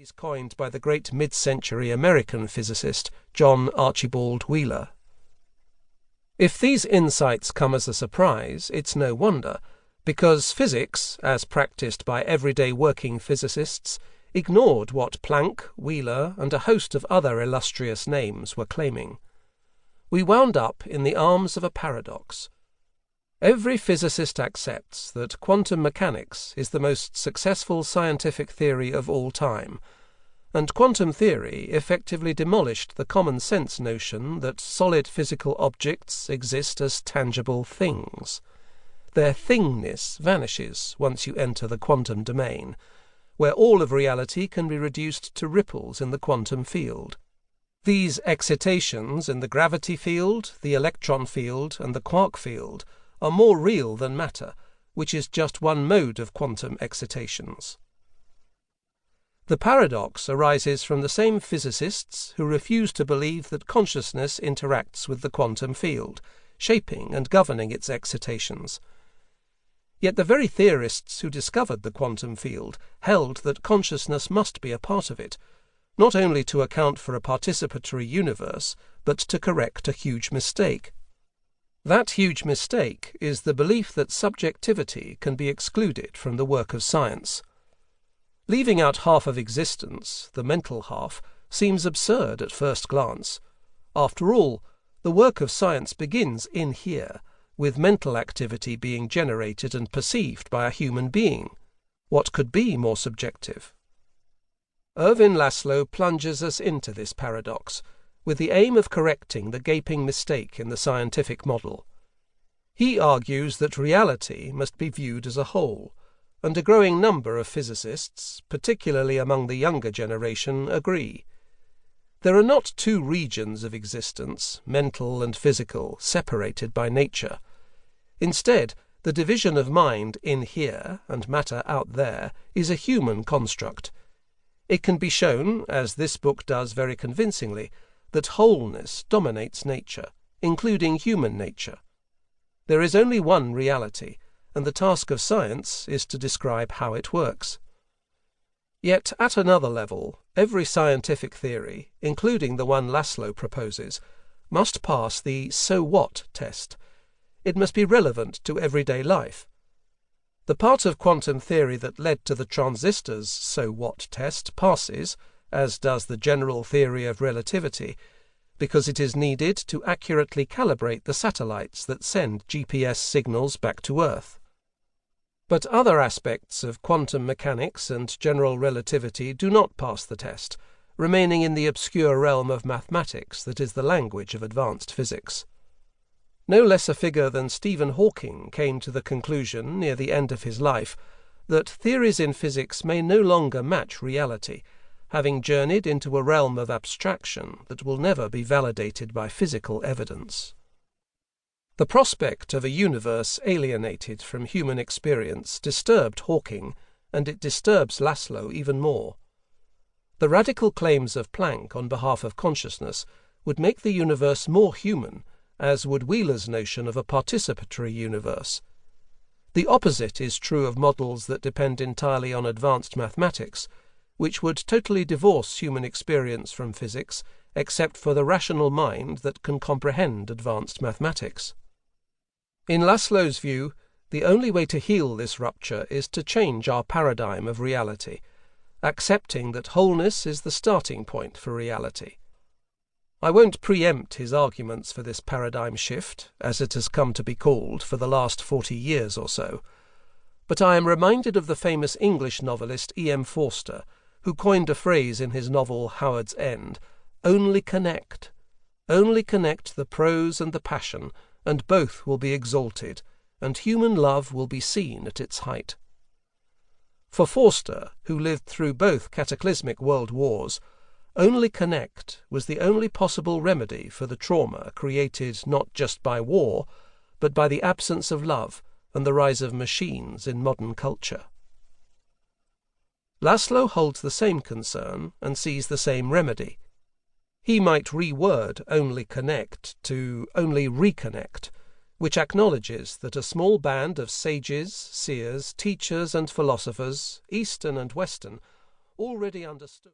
phrase coined by the great mid-century American physicist John Archibald Wheeler. If these insights come as a surprise, it's no wonder, because physics, as practiced by everyday working physicists, ignored what Planck, Wheeler, and a host of other illustrious names were claiming. We wound up in the arms of a paradox. Every physicist accepts that quantum mechanics is the most successful scientific theory of all time, and quantum theory effectively demolished the common-sense notion that solid physical objects exist as tangible things. Their thingness vanishes once you enter the quantum domain, where all of reality can be reduced to ripples in the quantum field. These excitations in the gravity field, the electron field, and the quark field are more real than matter, which is just one mode of quantum excitations. The paradox arises from the same physicists who refuse to believe that consciousness interacts with the quantum field, shaping and governing its excitations. Yet the very theorists who discovered the quantum field held that consciousness must be a part of it, not only to account for a participatory universe, but to correct a huge mistake. That huge mistake is the belief that subjectivity can be excluded from the work of science. Leaving out half of existence, the mental half, seems absurd at first glance. After all, the work of science begins in here, with mental activity being generated and perceived by a human being. What could be more subjective? Ervin Laszlo plunges us into this paradox, with the aim of correcting the gaping mistake in the scientific model. He argues that reality must be viewed as a whole, and a growing number of physicists, particularly among the younger generation, agree. There are not two regions of existence, mental and physical, separated by nature. Instead, the division of mind in here and matter out there is a human construct. It can be shown, as this book does very convincingly, that wholeness dominates nature, including human nature. There is only one reality, and the task of science is to describe how it works. Yet, at another level, every scientific theory, including the one Laszlo proposes, must pass the so what test. It must be relevant to everyday life. The part of quantum theory that led to the transistor's so what test passes, as does the general theory of relativity, because it is needed to accurately calibrate the satellites that send GPS signals back to Earth. But other aspects of quantum mechanics and general relativity do not pass the test, remaining in the obscure realm of mathematics that is the language of advanced physics. No less a figure than Stephen Hawking came to the conclusion, near the end of his life, that theories in physics may no longer match reality, having journeyed into a realm of abstraction that will never be validated by physical evidence. The prospect of a universe alienated from human experience disturbed Hawking, and it disturbs Laszlo even more. The radical claims of Planck on behalf of consciousness would make the universe more human, as would Wheeler's notion of a participatory universe. The opposite is true of models that depend entirely on advanced mathematics, which would totally divorce human experience from physics, except for the rational mind that can comprehend advanced mathematics. In Laszlo's view, the only way to heal this rupture is to change our paradigm of reality, accepting that wholeness is the starting point for reality. I won't preempt his arguments for this paradigm shift, as it has come to be called for the last 40 years or so, but I am reminded of the famous English novelist E.M. Forster, who coined a phrase in his novel Howard's End, only connect the prose and the passion, and both will be exalted, and human love will be seen at its height. For Forster, who lived through both cataclysmic world wars, only connect was the only possible remedy for the trauma created not just by war, but by the absence of love and the rise of machines in modern culture. Laszlo holds the same concern and sees the same remedy. He might reword only connect to only reconnect, which acknowledges that a small band of sages, seers, teachers and philosophers, Eastern and Western, already understood.